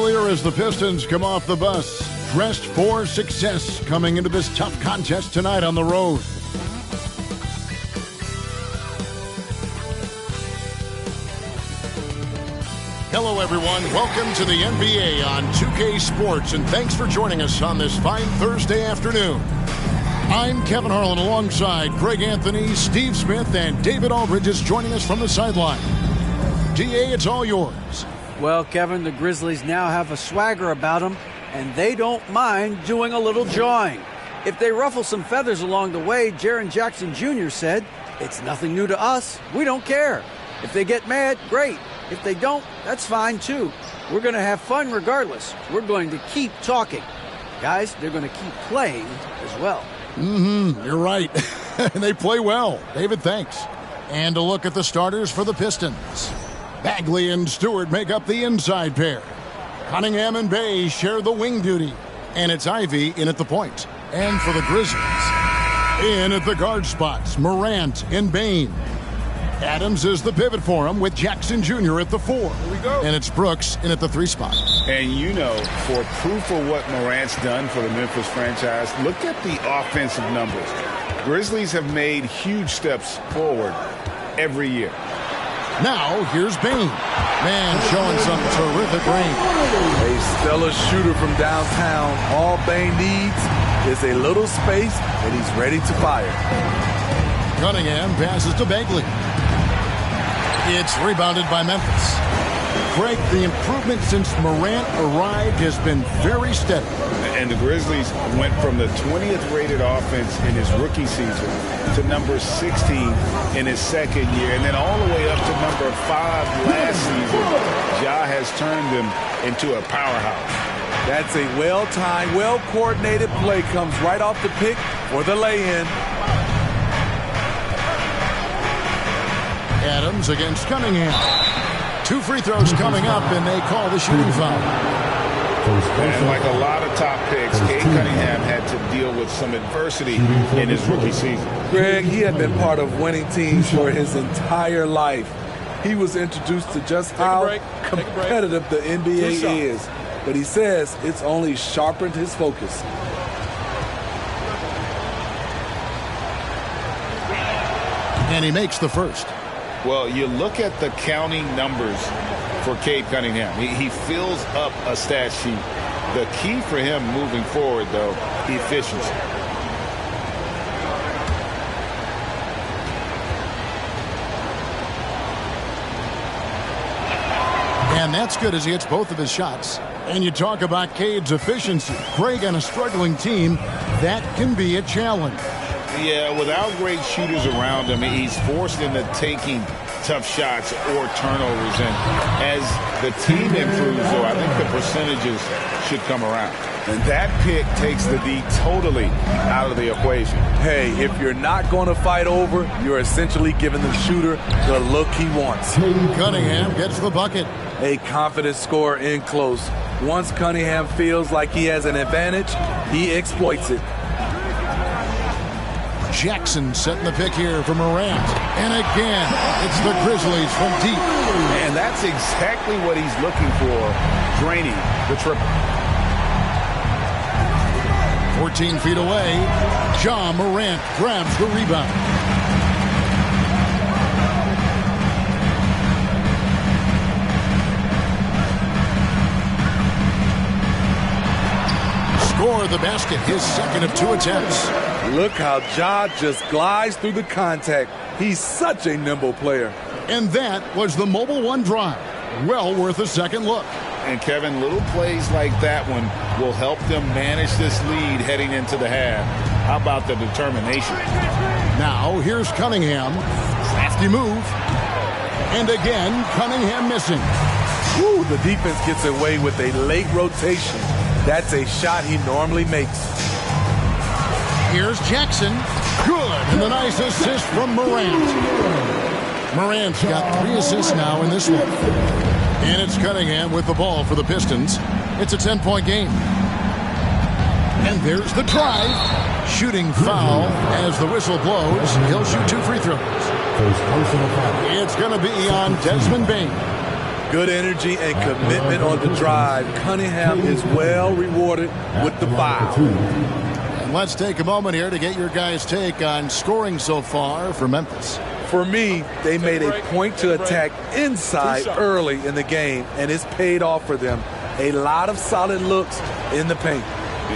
earlier as the Pistons come off the bus, dressed for success coming into this tough contest tonight on the road. Hello, everyone. Welcome to the NBA on 2K Sports, and thanks for joining us on this fine Thursday afternoon. I'm Kevin Harlan alongside Greg Anthony, Steve Smith, and David Aldridge is joining us from the sideline. DA, it's all yours. Well, Kevin, the Grizzlies now have a swagger about them, and they don't mind doing a little jawing. If they ruffle some feathers along the way, Jaren Jackson Jr. said, "It's nothing new to us. We don't care. If they get mad, great. If they don't, that's fine too. We're going to have fun regardless. We're going to keep talking." Guys, they're going to keep playing as well. You're right. They play well. David, thanks. And a look at the starters for the Pistons. Bagley and Stewart make up the inside pair. Cunningham and Bay share the wing duty. And it's Ivy in at the point. And for the Grizzlies, in at the guard spots, Morant and Bane. Adams is the pivot for him with Jackson Jr. at the 4. Here we go. And it's Brooks in at the 3 spot. And you know, for proof of what Morant's done for the Memphis franchise, look at the offensive numbers. Grizzlies have made huge steps forward every year. Now, here's Bane. Man, showing some terrific range. A stellar shooter from downtown. All Bane needs is a little space, and he's ready to fire. Cunningham passes to Bagley. It's rebounded by Memphis. Craig, the improvement since Morant arrived has been very steady. And the Grizzlies went from the 20th rated offense in his rookie season to number 16 in his second year, and then all the way up to number 5 last season. Ja has turned them into a powerhouse. That's a well-timed, well-coordinated play. Comes right off the pick for the lay-in. Adams against Cunningham. 2 free throws coming up, and they call the shooting foul. And like a lot of top picks, Cade Cunningham had to deal with some adversity in his rookie season. Greg, he had been part of winning teams for his entire life. He was introduced to just how competitive the NBA is. But he says it's only sharpened his focus. And he makes the first. Well, you look at the counting numbers for Cade Cunningham. He fills up a stat sheet. The key for him moving forward, though, efficiency. And that's good as he hits both of his shots. And you talk about Cade's efficiency. Craig on a struggling team, that can be a challenge. Yeah, without great shooters around him, he's forced into taking tough shots or turnovers. And as the team improves, though, I think the percentages should come around. And that pick takes the D totally out of the equation. Hey, if you're not going to fight over, you're essentially giving the shooter the look he wants. Cunningham gets the bucket. A confident scorer in close. Once Cunningham feels like he has an advantage, he exploits it. Jackson setting the pick here for Morant. And again, it's the Grizzlies from deep. And that's exactly what he's looking for, draining the triple. 14 feet away, Ja Morant grabs the rebound. Score the basket, his second of 2 attempts. Look how Ja just glides through the contact. He's such a nimble player. And that was the Mobile One drive. Well worth a second look. And Kevin, little plays like that one will help them manage this lead heading into the half. How about the determination? Now here's Cunningham. Crafty move. And again, Cunningham missing. Woo, the defense gets away with a late rotation. That's a shot he normally makes. Here's Jackson. Good. And a nice assist from Morant. Morant's got 3 assists now in this one. And it's Cunningham with the ball for the Pistons. It's a 10-point game. And there's the drive. Shooting foul as the whistle blows. He'll shoot 2 free throws. It's going to be on Desmond Bane. Good energy and commitment on the drive. Cunningham is well rewarded with the foul. And let's take a moment here to get your guys' take on scoring so far for Memphis. For me, they made a point to attack inside early in the game, and it's paid off for them. A lot of solid looks in the paint.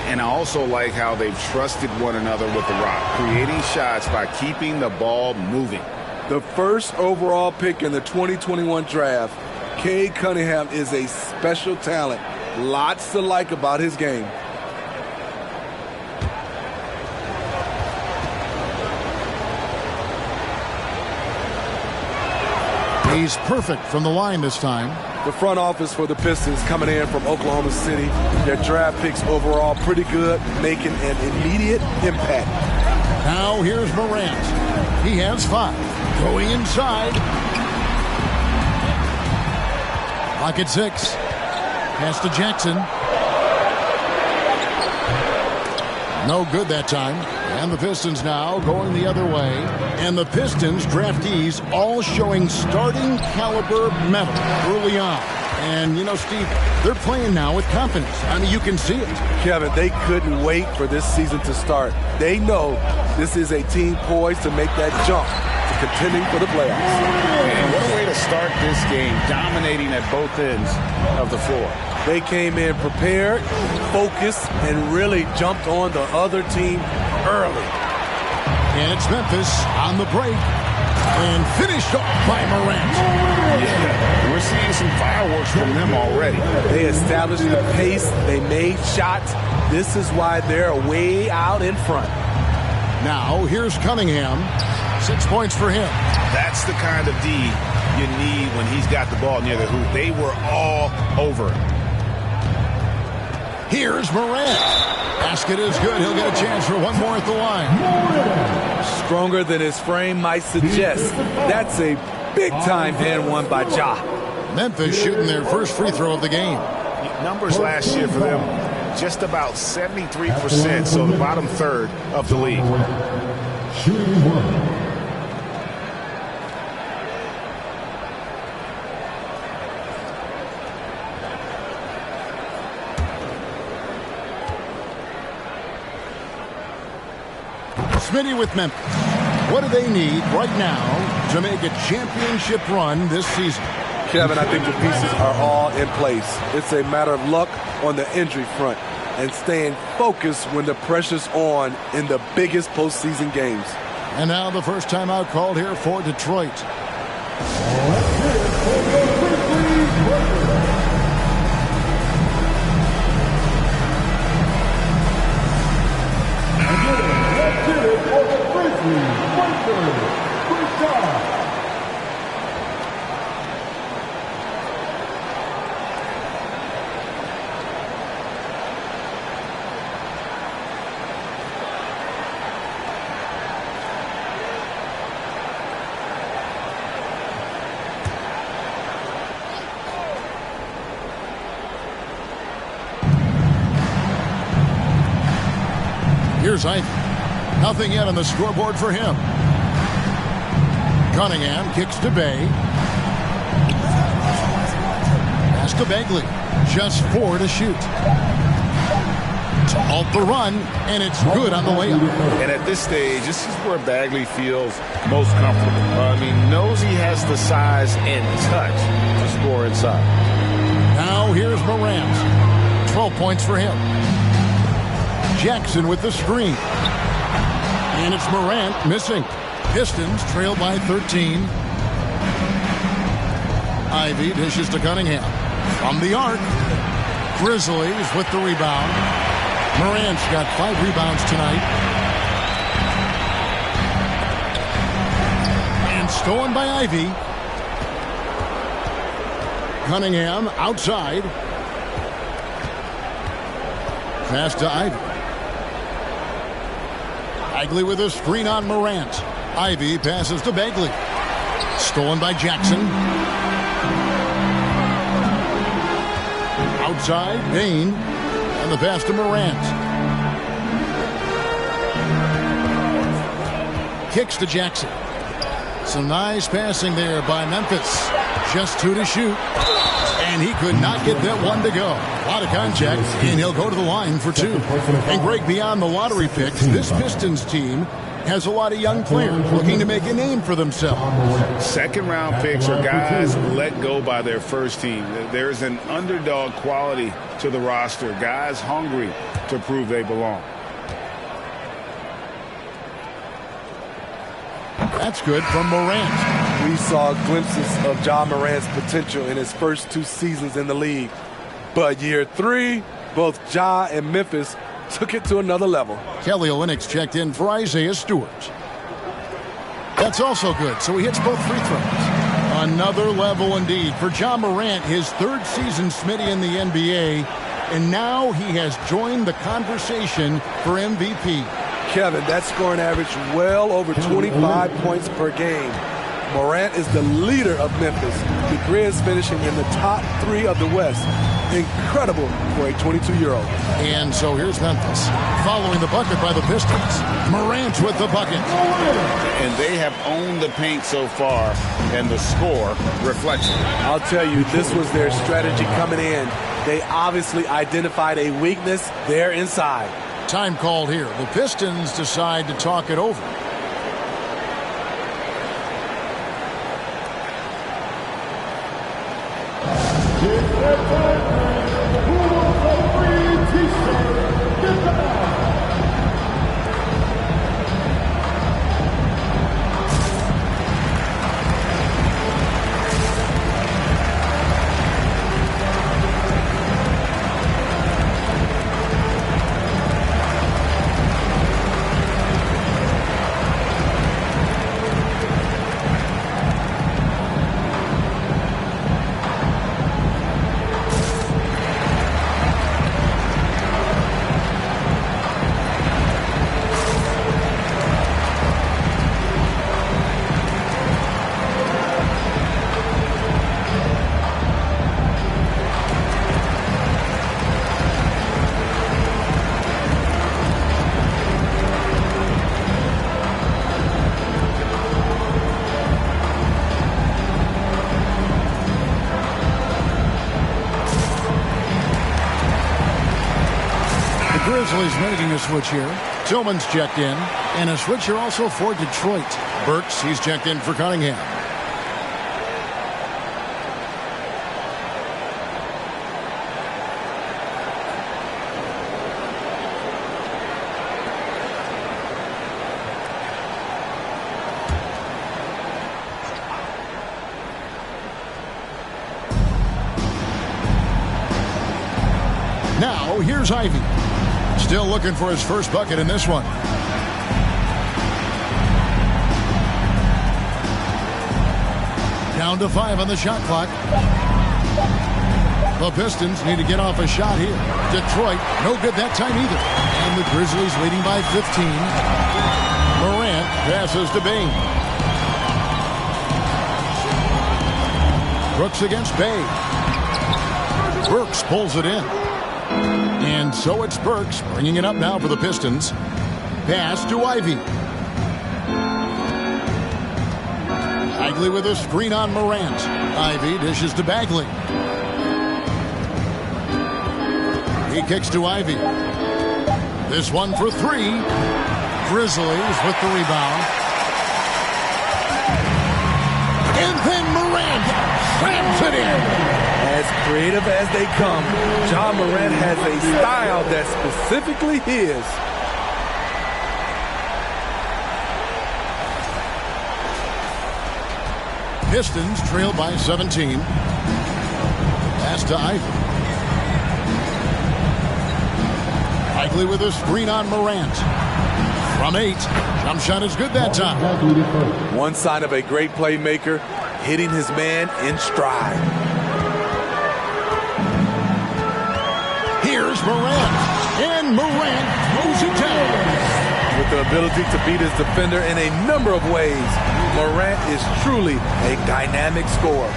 And I also like how they've trusted one another with the rock, creating shots by keeping the ball moving. The first overall pick in the 2021 draft, Cade Cunningham is a special talent. Lots to like about his game. He's perfect from the line this time. The front office for the Pistons coming in from Oklahoma City. Their draft picks overall pretty good, making an immediate impact. Now here's Morant. He has 5. Going inside. Clock at 6. Pass to Jackson. No good that time. And the Pistons now going the other way. And the Pistons draftees all showing starting caliber metal early on. And, you know, Steve, they're playing now with confidence. I mean, you can see it. Kevin, they couldn't wait for this season to start. They know this is a team poised to make that jump to contending for the playoffs. And what a way to start this game, dominating at both ends of the floor. They came in prepared, focused, and really jumped on the other team early. And it's Memphis on the break. And finished off by Morant. Yeah, we're seeing some fireworks from them already. They established the pace. They made shots. This is why they're way out in front. Now, here's Cunningham. 6 points for him. That's the kind of D you need when he's got the ball near the hoop. They were all over him. Here's Morant. Basket is good. He'll get a chance for one more at the line. Stronger than his frame might suggest. That's a big-time and one by Ja. Memphis shooting their first free throw of the game. Numbers last year for them, just about 73%, so the bottom third of the league. Shooting 1. Smitty with Memphis. What do they need right now to make a championship run this season? Kevin, I think the pieces are all in place. It's a matter of luck on the injury front and staying focused when the pressure's on in the biggest postseason games. And now the first timeout called here for Detroit. Here's Ivy. Nothing yet on the scoreboard for him. Cunningham kicks to Bay. Pass to Bagley. Just 4 to shoot. To halt the run, and it's good on the layup. And at this stage, this is where Bagley feels most comfortable. Knows he has the size and touch to score inside. Now here's Morant. 12 points for him. Jackson with the screen. And it's Morant missing. Pistons trail by 13. Ivy dishes to Cunningham. From the arc. Grizzlies with the rebound. Morant's got 5 rebounds tonight. And stolen by Ivy. Cunningham outside. Pass to Ivy. Bagley with a screen on Morant. Ivy passes to Bagley. Stolen by Jackson. Outside, Payne. And the pass to Morant. Kicks to Jackson. Some nice passing there by Memphis. Just 2 to shoot. And he could not get that one to go. A lot of contact, and he'll go to the line for 2. And Greg, beyond the lottery picks, this Pistons team has a lot of young players looking to make a name for themselves. Second-round picks are guys let go by their first team. There's an underdog quality to the roster. Guys hungry to prove they belong. That's good from Morant. We saw glimpses of Ja Morant's potential in his first 2 seasons in the league. But year 3, both Ja and Memphis took it to another level. Kelly Olynyk's checked in for Isaiah Stewart. That's also good, so he hits both free throws. Another level indeed for Ja Morant, his 3rd season Smitty in the NBA, and now he has joined the conversation for MVP. Kevin, that scoring average well over 25 points per game. Morant is the leader of Memphis. The Grizz finishing in the top 3 of the West. Incredible for a 22-year-old. And so here's Memphis. Following the bucket by the Pistons. Morant with the bucket. And they have owned the paint so far, and the score reflects it. I'll tell you, this was their strategy coming in. They obviously identified a weakness there inside. Time called here. The Pistons decide to talk it over. Grizzlies making a switch here. Tillman's checked in. And a switch here also for Detroit. Burks, he's checked in for Cunningham. Now, here's Ivy. Still looking for his first bucket in this one. Down to 5 on the shot clock. The Pistons need to get off a shot here. Detroit, no good that time either. And the Grizzlies leading by 15. Morant passes to Bain. Brooks against Bay. Burks pulls it in. And so it's Burks bringing it up now for the Pistons. Pass to Ivy. Bagley with a screen on Morant. Ivy dishes to Bagley. He kicks to Ivy. This one for 3. Grizzlies with the rebound. And then Morant slams it in. As creative as they come, Ja Morant has a style that's specifically his. Pistons trail by 17. Pass to Ivy. Bagley with a screen on Morant. From 8. Jump shot is good that time. One sign of a great playmaker, hitting his man in stride. Here's Morant. And Morant throws it down. With the ability to beat his defender in a number of ways, Morant is truly a dynamic scorer.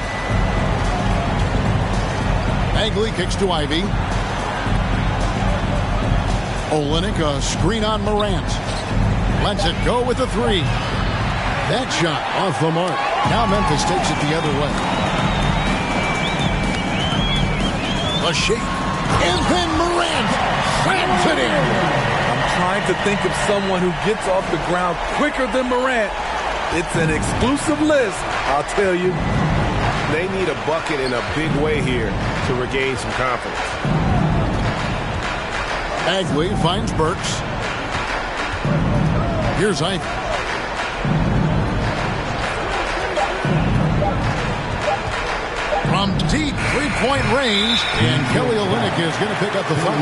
Bagley kicks to Ivy. Olynyk, a screen on Morant. Lets it go with the 3. That shot off the mark. Now Memphis takes it the other way. The shake. And then Morant slams it in. I'm trying to think of someone who gets off the ground quicker than Morant. It's an exclusive list, I'll tell you. They need a bucket in a big way here to regain some confidence. Bagley finds Burks. Here's Ivy. From deep three-point range, and Kelly Olynyk is going to pick up the foul.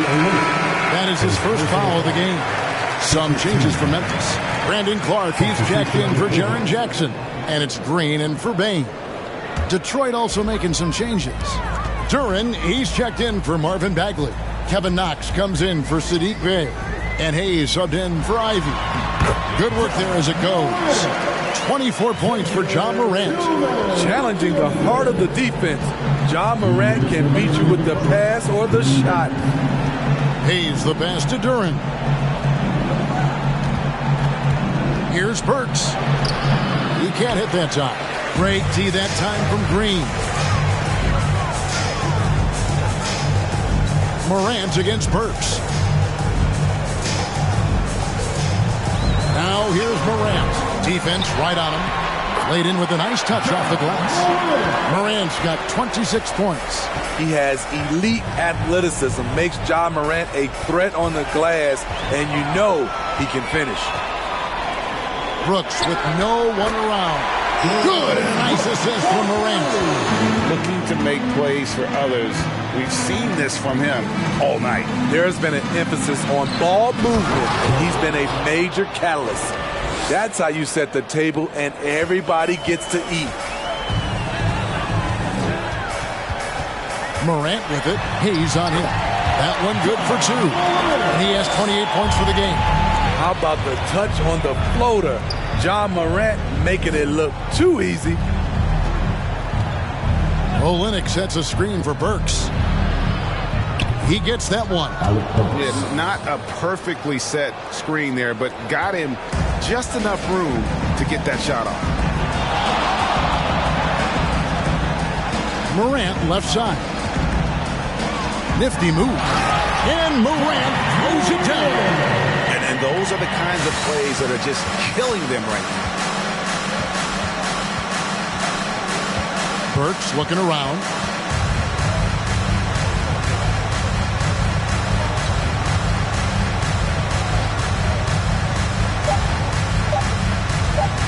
That is his first foul of the game. Some changes for Memphis. Brandon Clark, he's checked in for Jaren Jackson. And it's Green in for Bane. Detroit also making some changes. Duran, he's checked in for Marvin Bagley. Kevin Knox comes in for Sadiq Bey. And Hayes subbed in for Ivy. Good work there as it goes. 24 points for John Morant. Challenging the heart of the defense. John Morant can beat you with the pass or the shot. Hayes the pass to Duran. Here's Burks. He can't hit that time. Great D that time from Green. Morant against Burks. Now here's Morant. Defense right on him. Laid in with a nice touch off the glass. Morant's got 26 points. He has elite athleticism, makes John Morant a threat on the glass, and you know he can finish. Brooks with no one around. Good and a nice assist from Morant. Looking to make plays for others. We've seen this from him all night. There's been an emphasis on ball movement, and he's been a major catalyst. That's how you set the table, and everybody gets to eat. Morant with it. Hayes on him. That one good for two. And he has 28 points for the game. How about the touch on the floater? John Morant making it look too easy. Olynyk sets a screen for Burks. He gets that one. Yeah, not a perfectly set screen there, but got him just enough room to get that shot off. Morant left side. Nifty move. And Morant throws it down. And those are the kinds of plays that are just killing them right now. Burks looking around.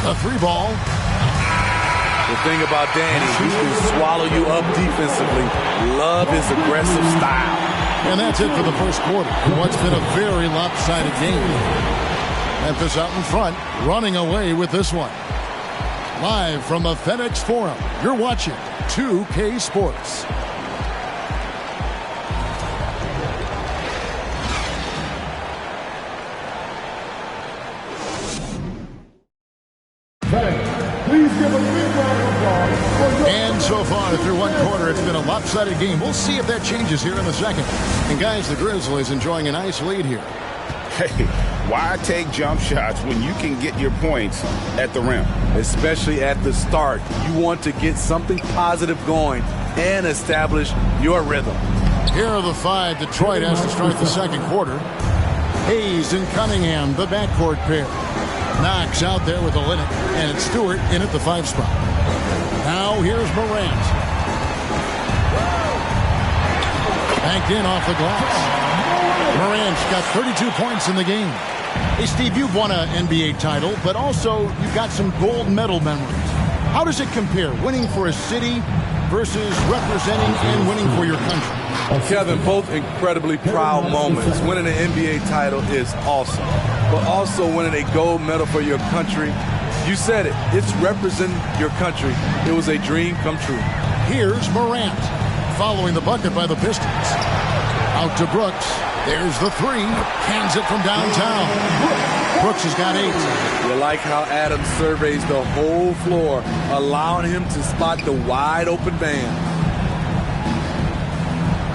A three ball. The thing about Danny, he can swallow you up defensively. Love his aggressive style. And that's it for the first quarter in what's been a very lopsided game. Memphis out in front, running away with this one. Live from the FedEx Forum, you're watching 2K Sports. Please give a big round of applause. And so far through one quarter, it's been a lopsided game. We'll see if that changes here in the second. And guys, the Grizzlies enjoying a nice lead here. Hey, why take jump shots when you can get your points at the rim? Especially at the start. You want to get something positive going and establish your rhythm. Here are the five Detroit has to start the second quarter. Hayes and Cunningham, the backcourt pair. Knox out there with Olynyk, and it's Stewart in at the 5 spot. Now here's Morant. Banked in off the glass. Morant's got 32 points in the game. Hey, Steve, you've won an NBA title, but also you've got some gold medal memories. How does it compare, winning for a city versus representing and winning for your country? Kevin, both incredibly proud moments. Winning an NBA title is awesome, but also winning a gold medal for your country, you said it, it's representing your country. It was a dream come true. Here's Morant, following the bucket by the Pistons. Out to Brooks. There's the three. Hands it from downtown. Brooks has got 8. You like how Adams surveys the whole floor, allowing him to spot the wide open man.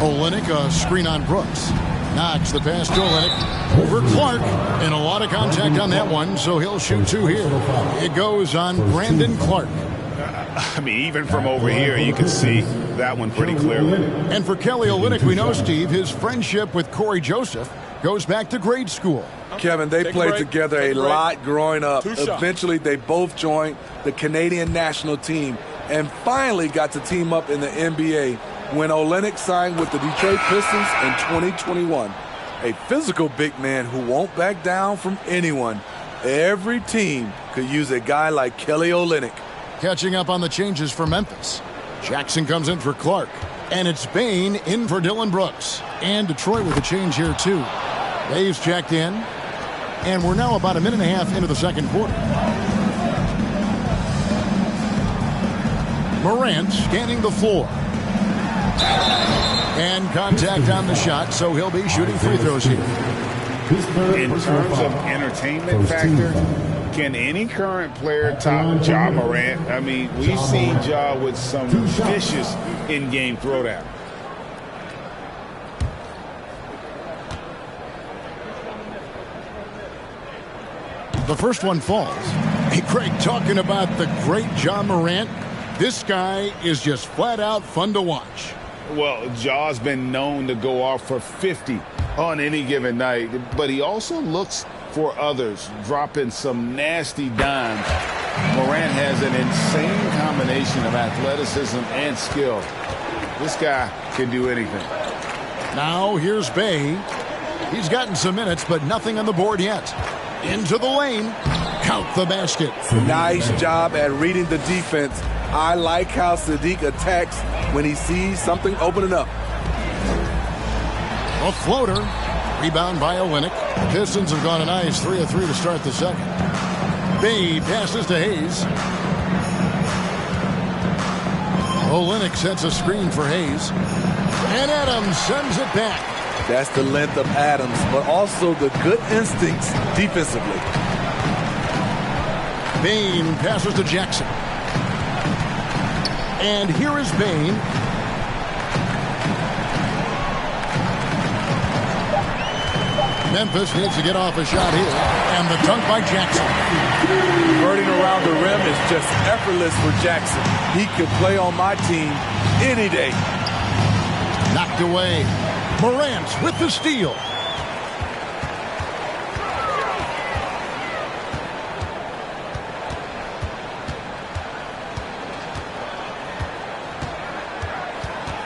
Olynyk, a screen on Brooks. Knox the pass to Olynyk. Over Clark. And a lot of contact on that one, so he'll shoot 2 here. It goes on Brandon Clark. I mean, even from over here, you can see that one pretty clearly. And for Kelly Olynyk, we know, Steve, his friendship with Corey Joseph goes back to grade school. Kevin, they played together a lot growing up. Eventually, they both joined the Canadian national team and finally got to team up in the NBA when Olynyk signed with the Detroit Pistons in 2021. A physical big man who won't back down from anyone. Every team could use a guy like Kelly Olynyk. Catching up on the changes for Memphis. Jackson comes in for Clark. And it's Bain in for Dylan Brooks. And Detroit with a change here, too. Dave's checked in. And we're now about a minute and a half into the second quarter. Morant scanning the floor. And contact on the shot, so he'll be shooting free throws here. In terms of entertainment factor, can any current player top Ja Morant? I mean, we've seen Ja with some vicious in-game throwdown. The first one falls. Hey, Craig, talking about the great Ja Morant, this guy is just flat out fun to watch. Well, Ja's been known to go off for 50 on any given night, but he also looks for others, dropping some nasty dimes. Morant has an insane combination of athleticism and skill. This guy can do anything. Now here's Bay. He's gotten some minutes, but nothing on the board yet. Into the lane. Count the basket. Nice job at reading the defense. I like how Sadiq attacks when he sees something opening up. A floater. Rebound by Olynyk. The Pistons have gone a nice 3 of 3 to start the second. Bay passes to Hayes. Olynyk sets a screen for Hayes. And Adams sends it back. That's the length of Adams, but also the good instincts defensively. Bain passes to Jackson. And here is Bain. Memphis needs to get off a shot here. And the dunk by Jackson. Converting around the rim is just effortless for Jackson. He could play on my team any day. Knocked away. Morant with the steal.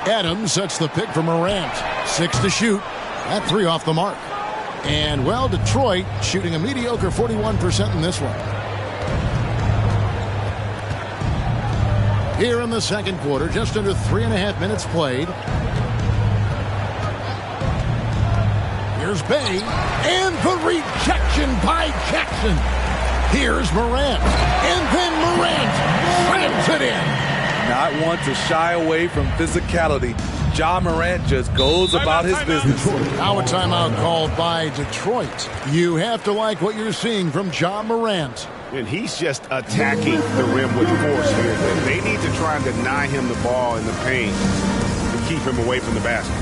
Adams sets the pick for Morant. 6 to shoot. That 3 off the mark. And, well, Detroit shooting a mediocre 41% in this one. Here in the second quarter, just under 3.5 minutes played. Here's Bay, and the rejection by Jackson. Here's Morant, and then Morant slams it in. Not one to shy away from physicality. Ja Morant just goes about his business. Now a timeout called by Detroit. You have to like what you're seeing from Ja Morant. And he's just attacking the rim with force here. They need to try and deny him the ball in the paint to keep him away from the basket.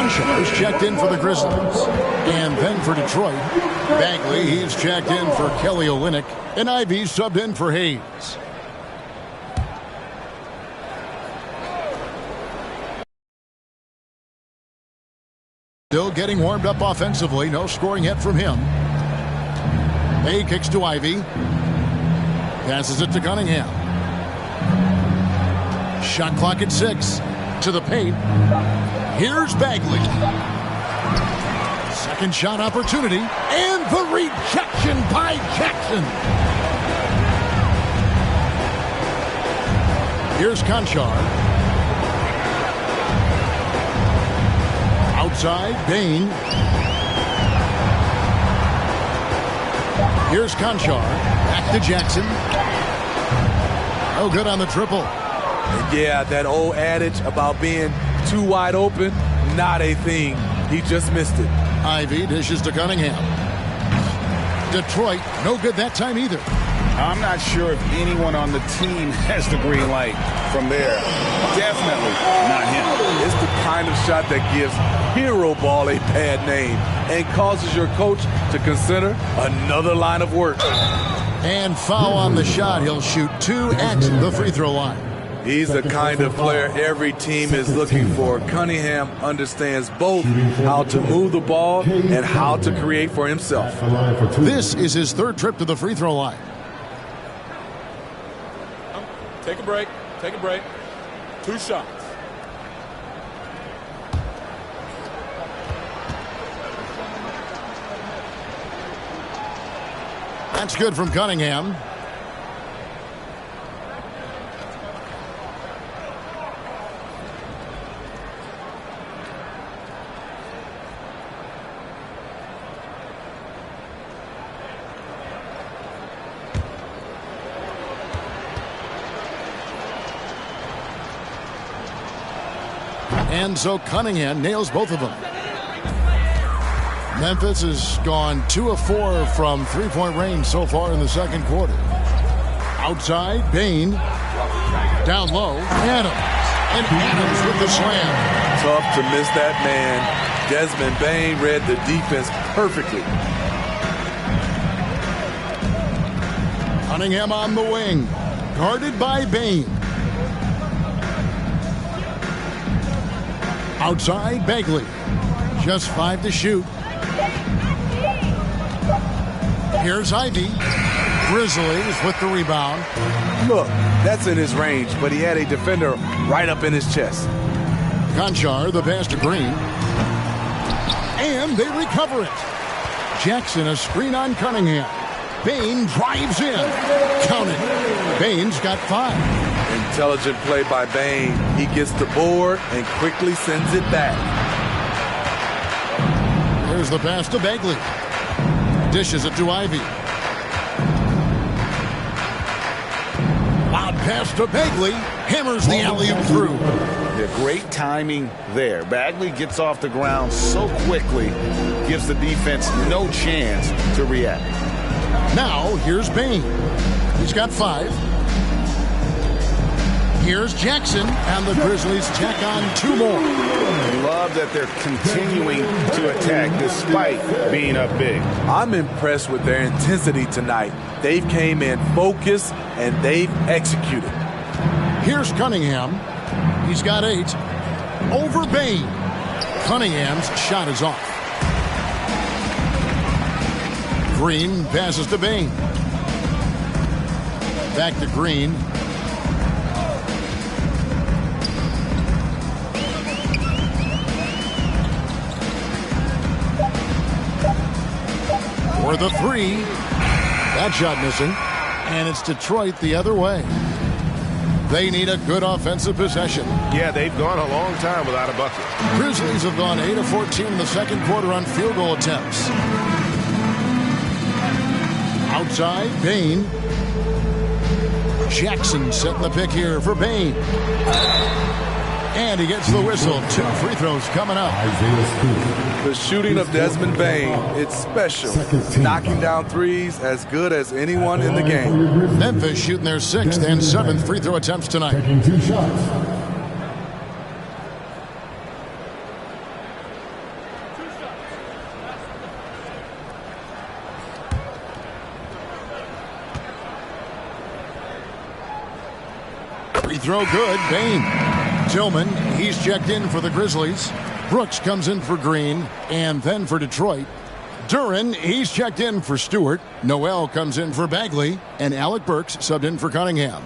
Concho's checked in for the Grizzlies. And then for Detroit, Bagley, he's checked in for Kelly Olynyk. And Ivy subbed in for Hayes. Still getting warmed up offensively. No scoring yet from him. Hay kicks to Ivy. Passes it to Cunningham. Shot clock at 6. To the paint. Here's Bagley. Second shot opportunity. And the rejection by Jackson. Here's Conchar. Outside, Bain. Here's Conchar. Back to Jackson. Oh, good on the triple. Yeah, that old adage about being too wide open, not a thing. He just missed it. Ivy dishes to Cunningham. Detroit, no good that time either. I'm not sure if anyone on the team has the green light from there. Definitely not him. It's the kind of shot that gives hero ball a bad name and causes your coach to consider another line of work. And foul on the shot. He'll shoot 2 at the free throw line. He's the kind of player every team is looking for. Cunningham understands both how to move the ball and how to create for himself. This is his 3rd trip to the free throw line. Take a break. Take a break. 2 shots. That's good from Cunningham. And so Cunningham nails both of them. Memphis has gone 2 of 4 from three-point range so far in the second quarter. Outside, Bain. Down low, Adams. And Adams with the slam. Tough to miss that man. Desmond Bain read the defense perfectly. Cunningham on the wing. Guarded by Bain. Outside, Bagley. Just 5 to shoot. Here's Ivy. Grizzlies with the rebound. Look, that's in his range, but he had a defender right up in his chest. Conchar, the pass to Green. And they recover it. Jackson, a screen on Cunningham. Bain drives in. Count it. Bain's got 5. Intelligent play by Bain. He gets the board and quickly sends it back. Here's the pass to Bagley. Dishes it to Ivy. Loud pass to Bagley. Hammers the alley-oop through. Yeah, great timing there. Bagley gets off the ground so quickly, gives the defense no chance to react. Now, here's Bain. He's got 5. Here's Jackson, and the Grizzlies tack on 2 more. Love that they're continuing to attack despite being up big. I'm impressed with their intensity tonight. They've came in focused, and they've executed. Here's Cunningham. He's got 8. Over Bain. Cunningham's shot is off. Green passes to Bain. Back to Green. For the 3. That shot missing. And it's Detroit the other way. They need a good offensive possession. Yeah, they've gone a long time without a bucket. Grizzlies have gone 8 of 14 in the second quarter on field goal attempts. Outside, Bain. Jackson setting the pick here for Bain. And he gets the whistle. 2 free throws coming up. The shooting of Desmond Bain, it's special. Knocking down threes as good as anyone in the game. Memphis shooting their 6th and 7th free throw attempts tonight. Taking 2 shots. Free throw good. Bain. Tillman, he's checked in for the Grizzlies. Brooks comes in for Green and then for Detroit. Duran, he's checked in for Stewart. Noel comes in for Bagley. And Alec Burks subbed in for Cunningham.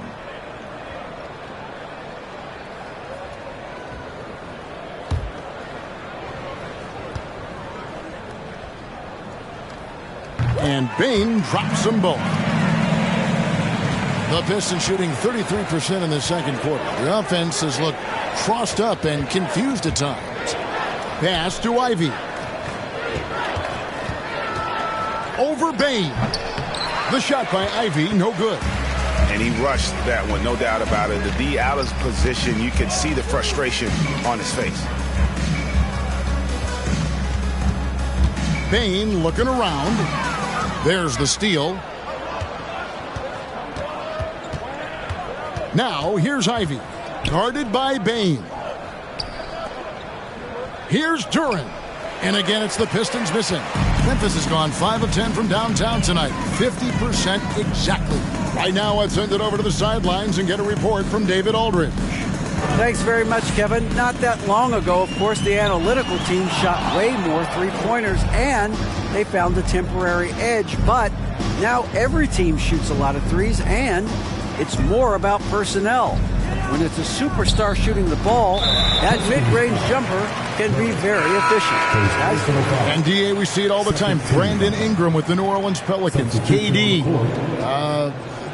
And Bain drops them both. The Pistons shooting 33% in the second quarter. The offense has looked crossed up and confused at times. Pass to Ivy. Over Bain. The shot by Ivy, no good. And he rushed that one, no doubt about it. The D out of position, you could see the frustration on his face. Bain looking around. There's the steal. Now, here's Ivy. Guarded by Bain. Here's Duran. And again, it's the Pistons missing. Memphis has gone 5 of 10 from downtown tonight. 50% exactly. Right now, let's send it over to the sidelines and get a report from David Aldridge. Thanks very much, Kevin. Not that long ago, of course, the analytical team shot way more three-pointers, and they found a temporary edge. But now every team shoots a lot of threes, and it's more about personnel. When it's a superstar shooting the ball, that mid-range jumper can be very efficient. And DA, we see it all the time. Brandon Ingram with the New Orleans Pelicans. KD,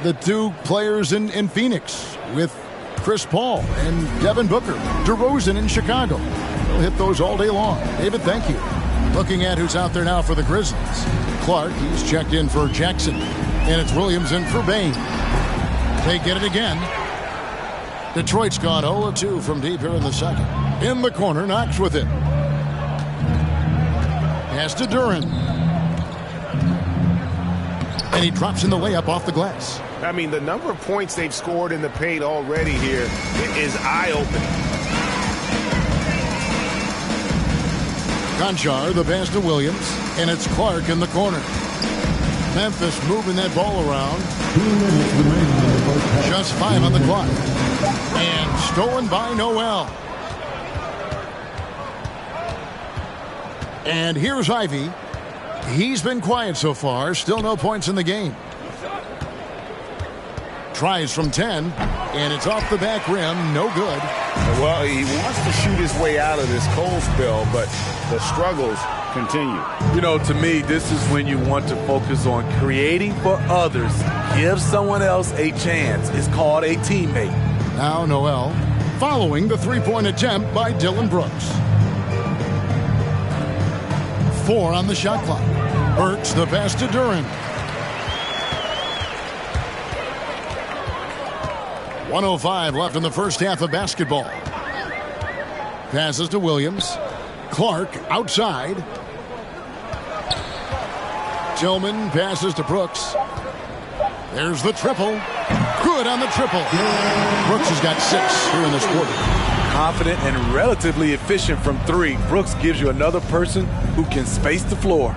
the two players in Phoenix with Chris Paul and Devin Booker. DeRozan in Chicago. They'll hit those all day long. David, thank you. Looking at who's out there now for the Grizzlies. Clark, he's checked in for Jackson. And it's Williams in for Bain. They get it again. Detroit's gone 0-2 from deep here in the second. In the corner, Knox with it. Pass to Duran. And he drops in the layup off the glass. I mean, the number of points they've scored in the paint already here is eye-opening. Conchar, the pass to Williams. And it's Clark in the corner. Memphis moving that ball around. 2 minutes remaining in the first half. Just 5 on the clock. And stolen by Noel. And here's Ivy. He's been quiet so far. Still no points in the game. Tries from 10. And it's off the back rim. No good. Well, he wants to shoot his way out of this cold spell, but the struggles continue. You know, to me, this is when you want to focus on creating for others. Give someone else a chance. It's called a teammate. Now Noel following the three-point attempt by Dylan Brooks. 4 on the shot clock. Burks the pass to Duran. 1:05 left in the first half of basketball. Passes to Williams. Clark outside. Tillman passes to Brooks. There's the triple. Good on the triple. Brooks has got 6 here in this quarter. Confident and relatively efficient from 3. Brooks gives you another person who can space the floor.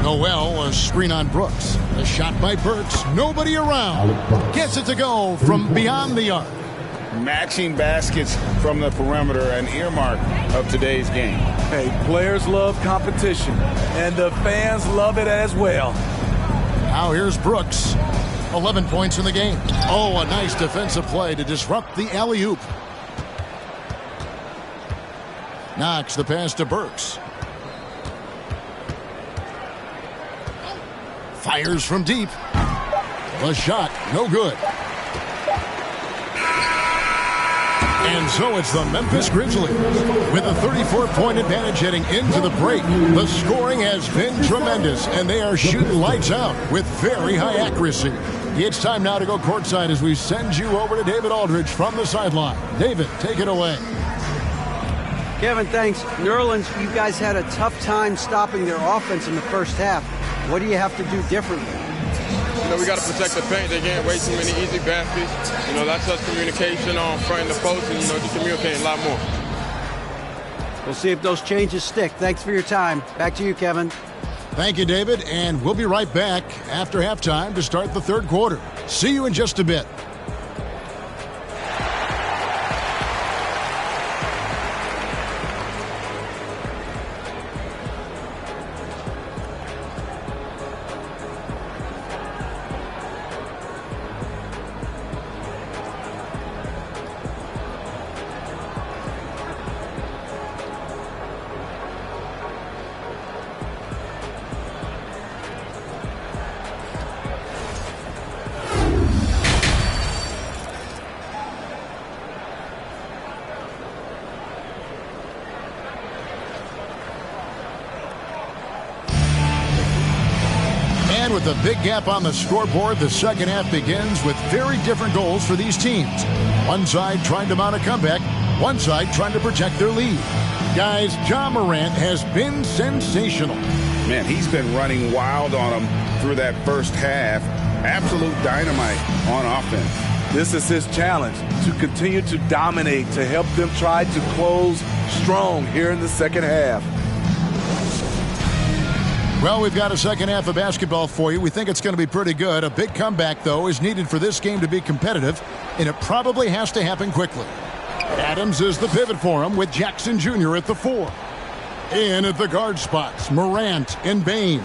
Noel, a screen on Brooks. A shot by Burks. Nobody around. Gets it to go from beyond the arc. Matching baskets from the perimeter, an earmark of today's game. Hey, players love competition, and the fans love it as well. Now here's Brooks. 11 points in the game. Oh, a nice defensive play to disrupt the alley-oop. Knox the pass to Burks. Fires from deep. The shot, no good. And so it's the Memphis Grizzlies with a 34-point advantage heading into the break. The scoring has been tremendous, and they are shooting lights out with very high accuracy. It's time now to go courtside as we send you over to David Aldridge from the sideline. David, take it away. Kevin, thanks. New Orleans, you guys had a tough time stopping their offense in the first half. What do you have to do differently? You know, we got to protect the paint. They're getting way too many easy baskets. You know, that's us communication on front and the post, and, you know, just communicating a lot more. We'll see if those changes stick. Thanks for your time. Back to you, Kevin. Thank you, David, and we'll be right back after halftime to start the third quarter. See you in just a bit. And with a big gap on the scoreboard, the second half begins with very different goals for these teams. One side trying to mount a comeback, one side trying to protect their lead. Guys, Ja Morant has been sensational. Man, he's been running wild on them through that first half. Absolute dynamite on offense. This is his challenge, to continue to dominate, to help them try to close strong here in the second half. Well, we've got a second half of basketball for you. We think it's going to be pretty good. A big comeback, though, is needed for this game to be competitive, and it probably has to happen quickly. Adams is the pivot for him with Jackson Jr. at the 4. In at the guard spots, Morant and Bain.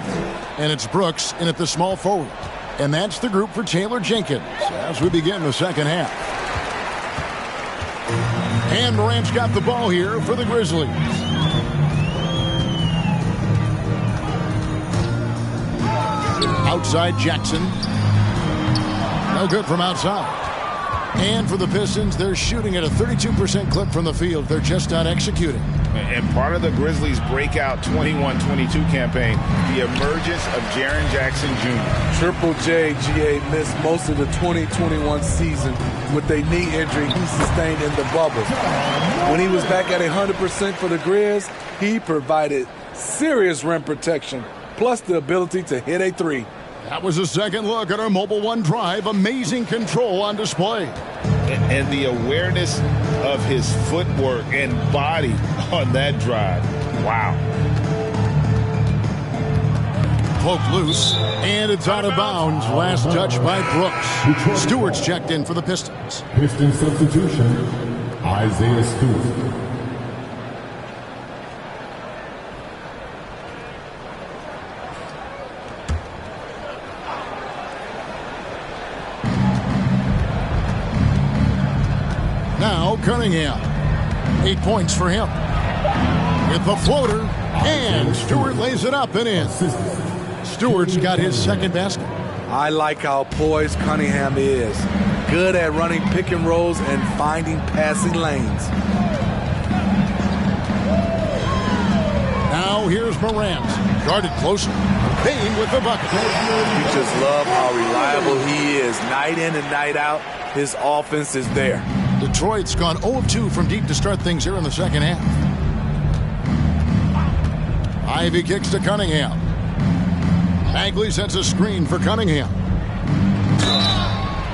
And it's Brooks in at the small forward. And that's the group for Taylor Jenkins as we begin the second half. And Morant's got the ball here for the Grizzlies. Outside Jackson. No good from outside. And for the Pistons, they're shooting at a 32% clip from the field. They're just not executing. And part of the Grizzlies' breakout 21-22 campaign, the emergence of Jaren Jackson Jr. Triple J, GA, missed most of the 2021 season with a knee injury he sustained in the bubble. When he was back at 100% for the Grizz, he provided serious rim protection, plus the ability to hit a three. That was a second look at our Mobile One drive. Amazing control on display. And the awareness of his footwork and body on that drive. Wow. Poke loose, and it's out of bounds. Last touch by Brooks. Stewart's checked in for the Pistons. Piston substitution, Isaiah Stewart. Now Cunningham. 8 points for him. With the floater, and Stewart lays it up and in. Stewart's got his second basket. I like how poised Cunningham is. Good at running pick and rolls and finding passing lanes. Now here's Morant. Guarded closer. Bain with the bucket. You just love how reliable he is. Night in and night out, his offense is there. Detroit's gone 0 of 2 from deep to start things here in the second half. Ivy kicks to Cunningham. Bagley sets a screen for Cunningham.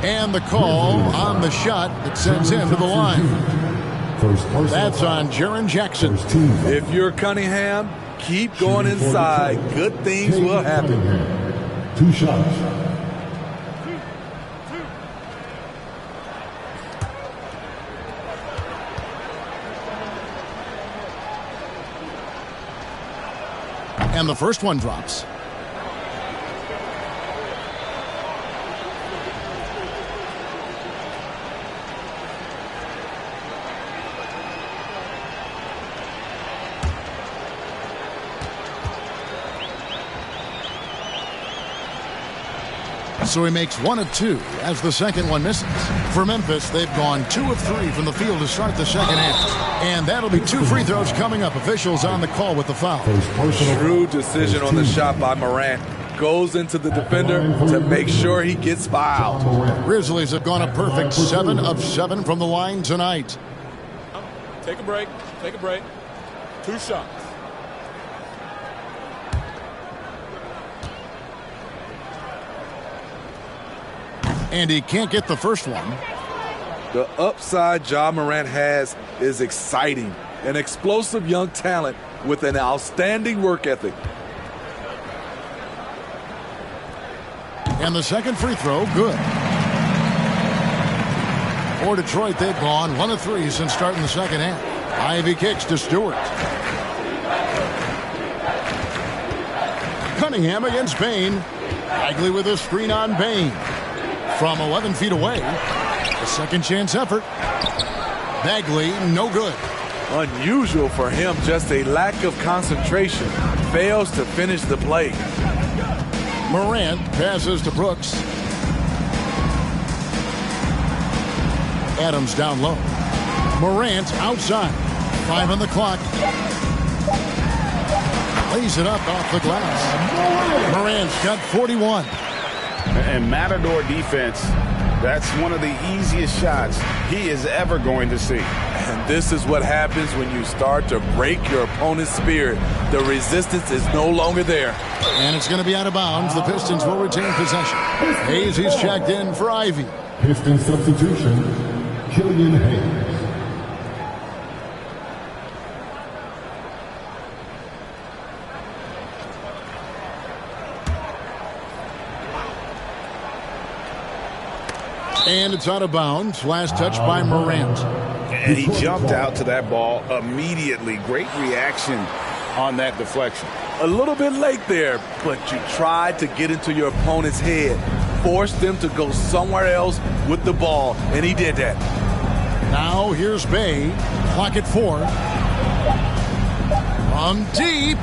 And the call on the shot that sends him to the line. That's on Jaren Jackson. If you're Cunningham, keep going inside. Good things will happen. 2 shots. And the first one drops. So he makes 1 of 2 as the second one misses. For Memphis, they've gone 2 of 3 from the field to start the second half. And that'll be 2 free throws coming up. Officials on the call with the foul. Shrewd decision on the shot by Morant. Goes into the defender to make sure he gets fouled. Grizzlies have gone a perfect 7 of 7 from the line tonight. Take a break. Take a break. 2 shots. And he can't get the first one. The upside Ja Morant has is exciting. An explosive young talent with an outstanding work ethic. And the second free throw, good. For Detroit, they've gone 1 of 3 since starting the second half. Ivy kicks to Stewart. Cunningham against Bain. Bagley with a screen on Bain. From 11 feet away. A second chance effort. Bagley, no good. Unusual for him, just a lack of concentration. Fails to finish the play. Morant passes to Brooks. Adams down low. Morant outside. 5 on the clock. Lays it up off the glass. Morant's got 41. And Matador defense, that's one of the easiest shots he is ever going to see. And this is what happens when you start to break your opponent's spirit. The resistance is no longer there. And it's going to be out of bounds. The Pistons will retain possession. Hayes is checked in for Ivy. Pistons substitution, Killian Hayes. And it's out of bounds. Last touch by Morant. And he jumped out to that ball immediately. Great reaction on that deflection. A little bit late there, but you tried to get into your opponent's head. Force them to go somewhere else with the ball, and he did that. Now here's Bay. Clock at 4. From deep.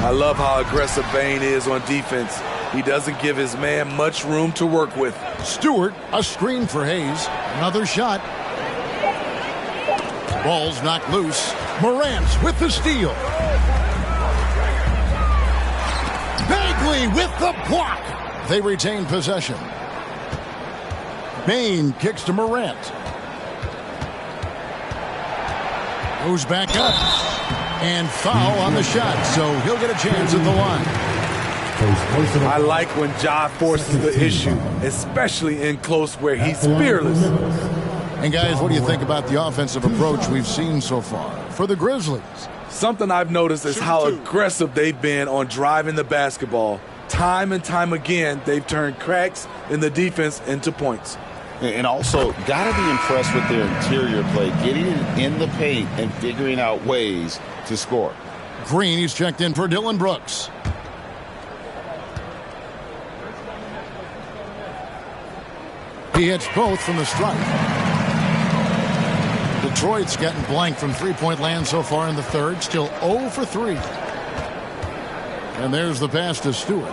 I love how aggressive Bane is on defense. He doesn't give his man much room to work with. Stewart, a screen for Hayes. Another shot. Ball's knocked loose. Morant with the steal. Bagley with the block. They retain possession. Bane kicks to Morant. Goes back up. And foul on the shot, so he'll get a chance at the line. I like when Ja forces the issue, especially in close where he's fearless. And guys, what do you think about the offensive approach we've seen so far for the Grizzlies? Something I've noticed is how aggressive they've been on driving the basketball. Time and time again, they've turned cracks in the defense into points. And also, got to be impressed with their interior play, getting in the paint and figuring out ways to score. Green, he's checked in for Dylan Brooks. He hits both from the stripe. Detroit's getting blank from three-point land so far in the third. Still 0 for 3. And there's the pass to Stewart.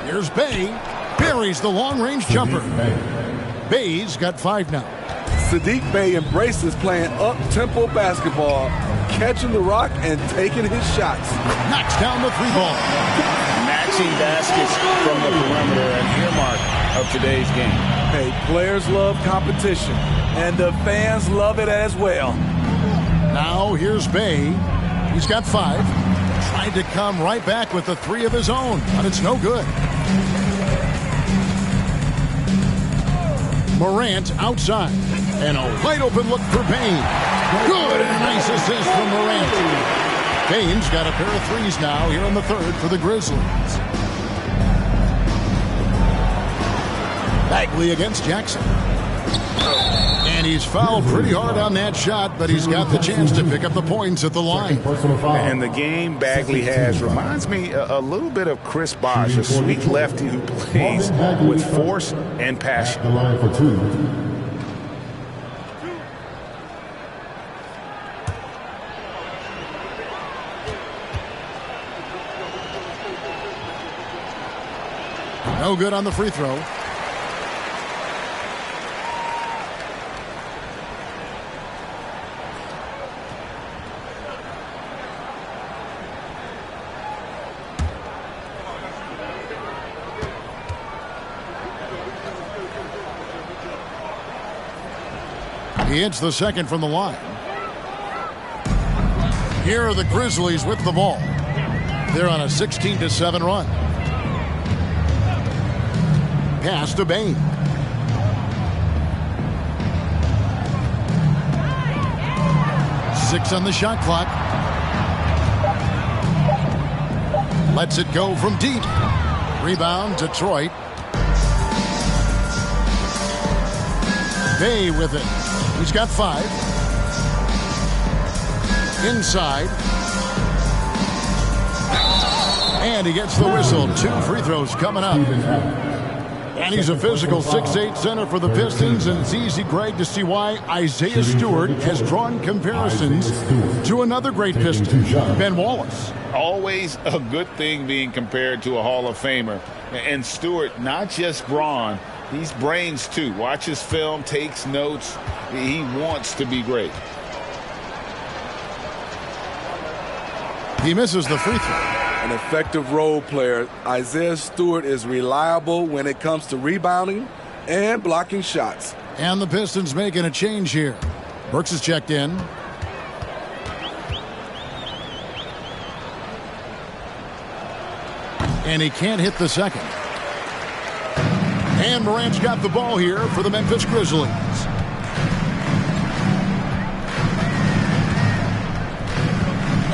Here's Bay. Buries the long-range jumper. Bay's got 5 now. Sadiq Bey embraces playing up-tempo basketball, catching the rock and taking his shots. Knocks down the 3-ball. Matching baskets from the perimeter, an earmark of today's game. Hey, players love competition, and the fans love it as well. Now here's Bay. He's got 5. Tried to come right back with the 3 of his own, but it's no good. Morant outside. And a wide open look for Payne. Good and nice assist from Morant. Payne's got a pair of 3s now here in the third for the Grizzlies. Bagley against Jackson. And he's fouled pretty hard on that shot, but he's got the chance to pick up the points at the line. And the game Bagley has reminds me a little bit of Chris Bosh, a sweet lefty who plays with force and passion. The line for 2. No good on the free throw. He hits the second from the line. Here are the Grizzlies with the ball. They're on a 16-7 run. Pass to Bane. Six on the shot clock. Lets it go from deep. Rebound, Detroit. Bay with it. He's got 5. Inside. And he gets the whistle. 2 free throws coming up. And he's a physical 6'8" center for the Pistons, and it's easy, Greg, to see why Isaiah Stewart has drawn comparisons to another great Piston, Ben Wallace. Always a good thing being compared to a Hall of Famer. And Stewart, not just brawn, he's brains too. Watches film, takes notes. He wants to be great. He misses the free throw. An effective role player, Isaiah Stewart is reliable when it comes to rebounding and blocking shots. And the Pistons making a change here. Burks is checked in. And he can't hit the second. And Morant's got the ball here for the Memphis Grizzlies.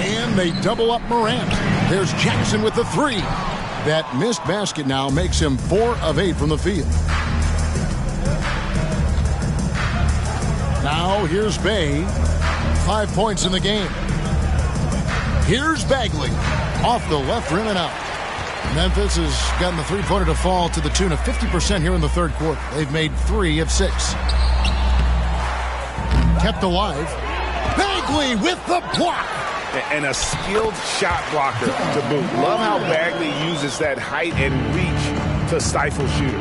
And they double up Morant. There's Jackson with the three. That missed basket now makes him 4 of 8 from the field. Now here's Bay. 5 points in the game. Here's Bagley. Off the left rim and out. Memphis has gotten the three-pointer to fall to the tune of 50% here in the third quarter. They've made 3 of 6. Kept alive. Bagley with the block. And a skilled shot blocker to boot. Love how Bagley uses that height and reach to stifle shooter.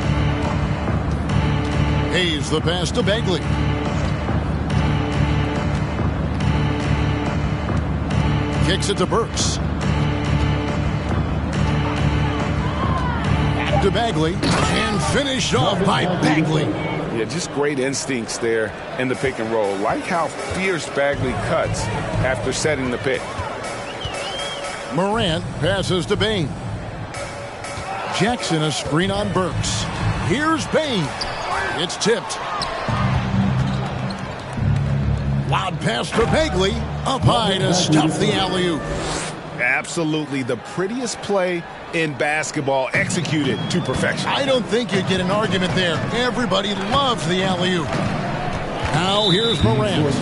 Hayes the pass to Bagley. Kicks it to Burks. Back to Bagley. And finished off by Bagley. Yeah, just great instincts there in the pick and roll. Like how fierce Bagley cuts after setting the pick. Morant passes to Bain. Jackson a screen on Burks. Here's Bain. It's tipped. Loud pass to Bagley. Up high to stop the alley-oop. Absolutely the prettiest play in basketball, executed to perfection. I don't think you'd get an argument there. Everybody loves the alley-oop. Now here's Morant.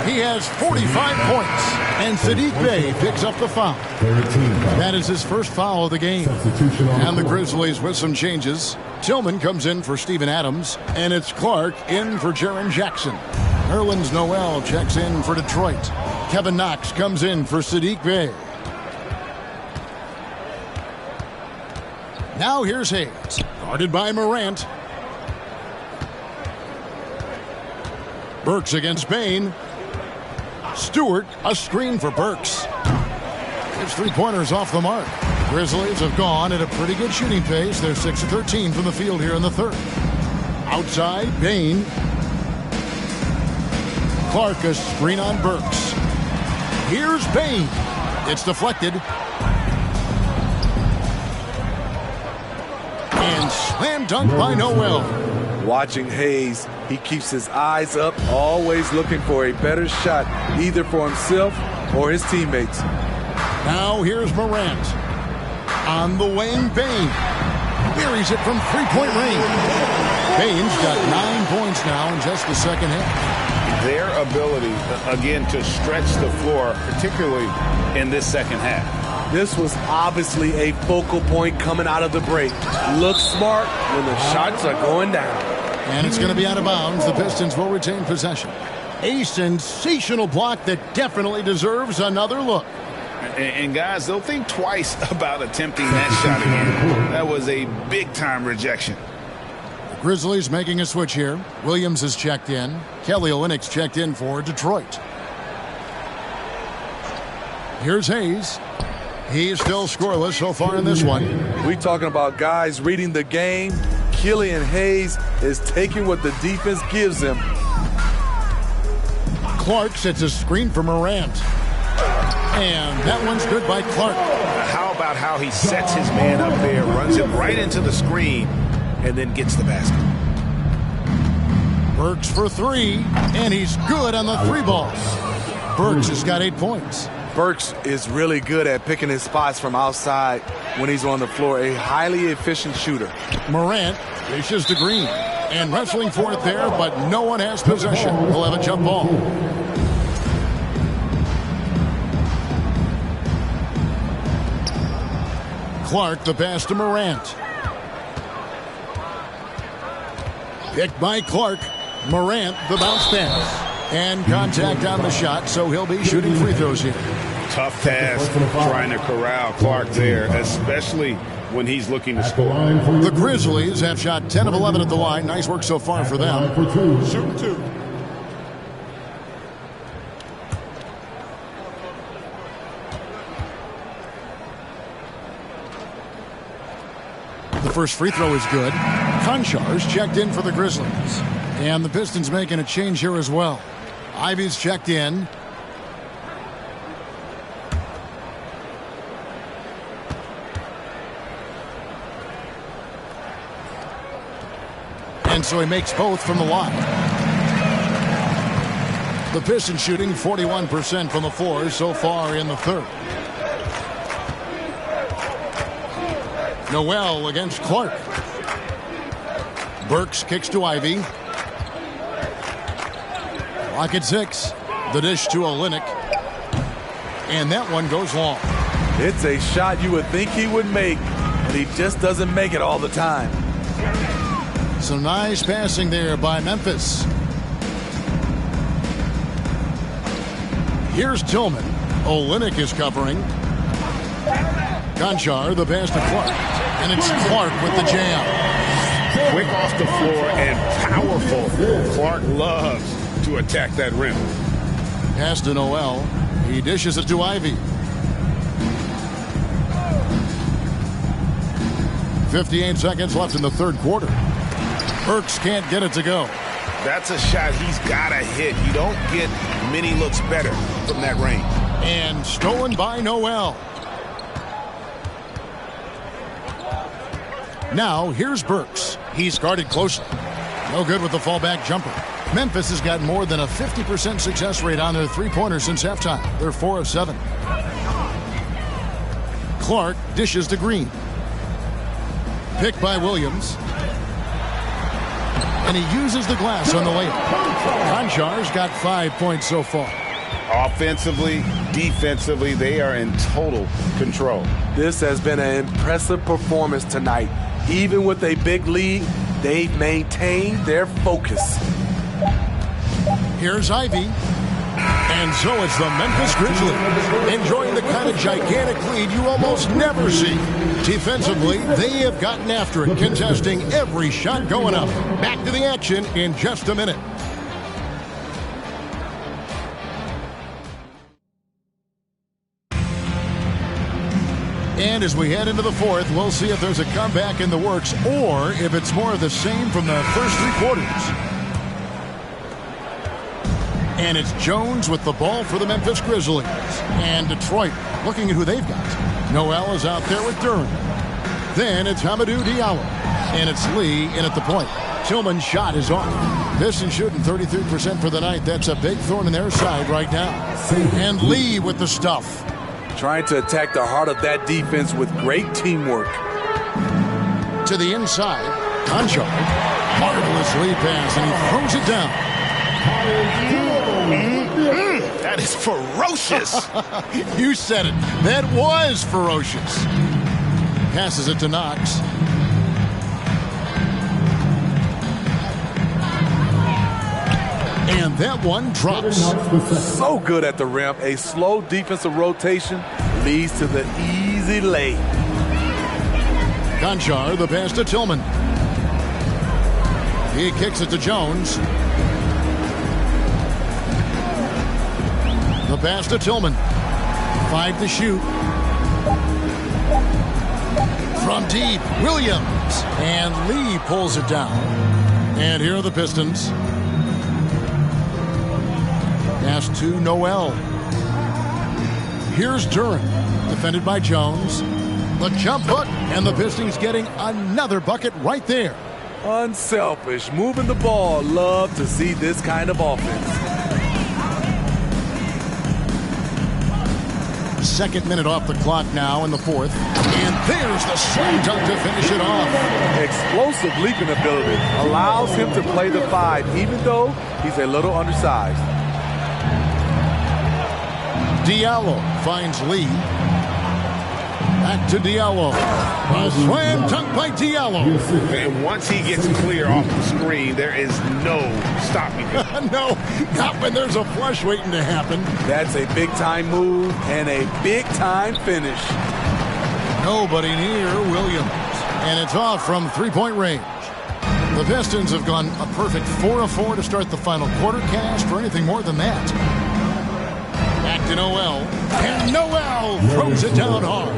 He has 45 points. And Saddiq Bey picks up the foul. That is his first foul of the game. And the Grizzlies with some changes. Tillman comes in for Steven Adams. And it's Clark in for Jaren Jackson. Nerlens Noel checks in for Detroit. Kevin Knox comes in for Saddiq Bey. Now here's Hayes, guarded by Morant. Burks against Bain. Stewart, a screen for Burks. His three-pointers off the mark. Grizzlies have gone at a pretty good shooting pace. They're 6 of 13 from the field here in the third. Outside, Bain. Clark, a screen on Burks. Here's Bain. It's deflected. And slam dunk by Noel. Watching Hayes, he keeps his eyes up, always looking for a better shot, either for himself or his teammates. Now here's Morant. On the wing, Bain. Buries it from three-point range. Bain's got 9 points now in just the second half. Their ability, again, to stretch the floor, particularly in this second half. This was obviously a focal point coming out of the break. Look smart when the shots are going down. And it's going to be out of bounds. The Pistons will retain possession. A sensational block that definitely deserves another look. And guys, they'll think twice about attempting that shot again. That was a big-time rejection. The Grizzlies making a switch here. Williams is checked in. Kelly Olynyk's checked in for Detroit. Here's Hayes. He's still scoreless so far in this one. We talking about guys reading the game. Killian Hayes is taking what the defense gives him. Clark sets a screen for Morant. And that one's good by Clark. How about how he sets his man up there, runs it right into the screen, and then gets the basket. Burks for three, and he's good on the three ball. Burks has got 8 points. Burks is really good at picking his spots from outside when he's on the floor. A highly efficient shooter. Morant dishes to Green. And wrestling for it there, but no one has possession. He'll have a jump ball. Clark the pass to Morant. Picked by Clark. Morant the bounce pass. And contact on the shot, so he'll be shooting free throws here. Tough task trying to corral Clark there, especially when he's looking to score. The Grizzlies have shot 10 of 11 at the line. Nice work so far for them. Shooting two. first free throw is good. Konchar's checked in for the Grizzlies. And the Pistons making a change here as well. Ivy's checked in. And so he makes both from the line. The Pistons shooting 41% from the floor so far in the third. Noel against Clark. Burks kicks to Ivy. Clock at 6. The dish to Olynyk. And that one goes long. It's a shot you would think he would make, but he just doesn't make it all the time. Some nice passing there by Memphis. Here's Tillman. Olynyk is covering. Konchar, the pass to Clark. And it's Clark with the jam. Quick off the floor and powerful. Clark loves to attack that rim. Pass to Noel. He dishes it to Ivy. 58 seconds left in the third quarter. Burks can't get it to go. That's a shot he's got to hit. You don't get many looks better from that range. And stolen by Noel. Now, here's Burks. He's guarded closely. No good with the fallback jumper. Memphis has got more than a 50% success rate on their three-pointers since halftime. They're 4 of 7. Clark dishes to Green. Picked by Williams. And he uses the glass on the layup. Konchar's got 5 points so far. Offensively, defensively, they are in total control. This has been an impressive performance tonight. Even with a big lead, they've maintained their focus. Here's Ivy. And so it's the Memphis Grizzlies enjoying the kind of gigantic lead you almost never see. Defensively, they have gotten after it, contesting every shot going up. Back to the action in just a minute. And as we head into the fourth, we'll see if there's a comeback in the works or if it's more of the same from the first three quarters. And it's Jones with the ball for the Memphis Grizzlies. And Detroit looking at who they've got. Noel is out there with Durham. Then it's Hamidou Diallo. And it's Lee in at the point. Tillman's shot is off. Pistons shooting 33% for the night. That's a big thorn in their side right now. And Lee with the stuff. Trying to attack the heart of that defense with great teamwork. To the inside, Konchar. Marvelous lead pass, and he throws it down. That is ferocious. You said it. That was ferocious. Passes it to Knox. And that one drops. So good at the rim. A slow defensive rotation leads to the easy lay. Konchar, the pass to Tillman. He kicks it to Jones. The pass to Tillman. 5 to shoot. From deep, Williams. And Lee pulls it down. And here are the Pistons. Pass to Noel. Here's Durham. Defended by Jones. The jump hook. And the Pistons getting another bucket right there. Unselfish. Moving the ball. Love to see this kind of offense. Second minute off the clock now in the fourth. And there's the slam dunk to finish it off. Explosive leaping ability allows him to play the 5, even though he's a little undersized. Diallo finds Lee. Back to Diallo. A slam dunk by Diallo. And once he gets clear off the screen, there is no stopping him. No, not when there's a flush waiting to happen. That's a big-time move and a big-time finish. Nobody near Williams. And it's off from three-point range. The Pistons have gone a perfect 4 of 4 to start the final quarter. Can't ask for anything more than that. Back to Noel. And Noel throws it down hard.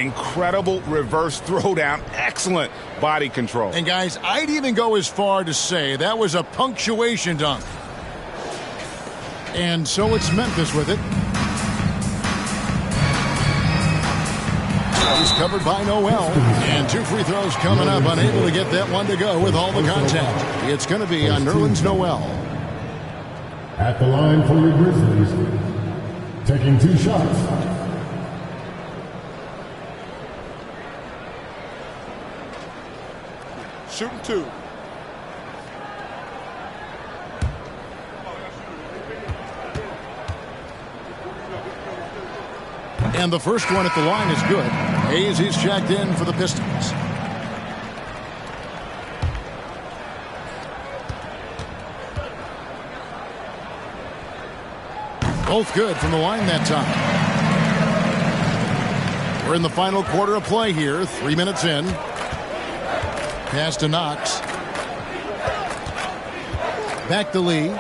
incredible reverse throwdown. Excellent body control. And guys, I'd even go as far to say that was a punctuation dunk. And so it's Memphis with it. He's covered by Noel. And 2 free throws coming up. Unable to get that one to go with all the contact. It's going to be on Nerlens Noel. At the line for your Grizzlies, taking 2 shots. Shooting 2. And the first one at the line is good. Hayes, he's checked in for the Pistons. Both good from the line that time. We're in the final quarter of play here. 3 minutes in. Pass to Knox. Back to Lee.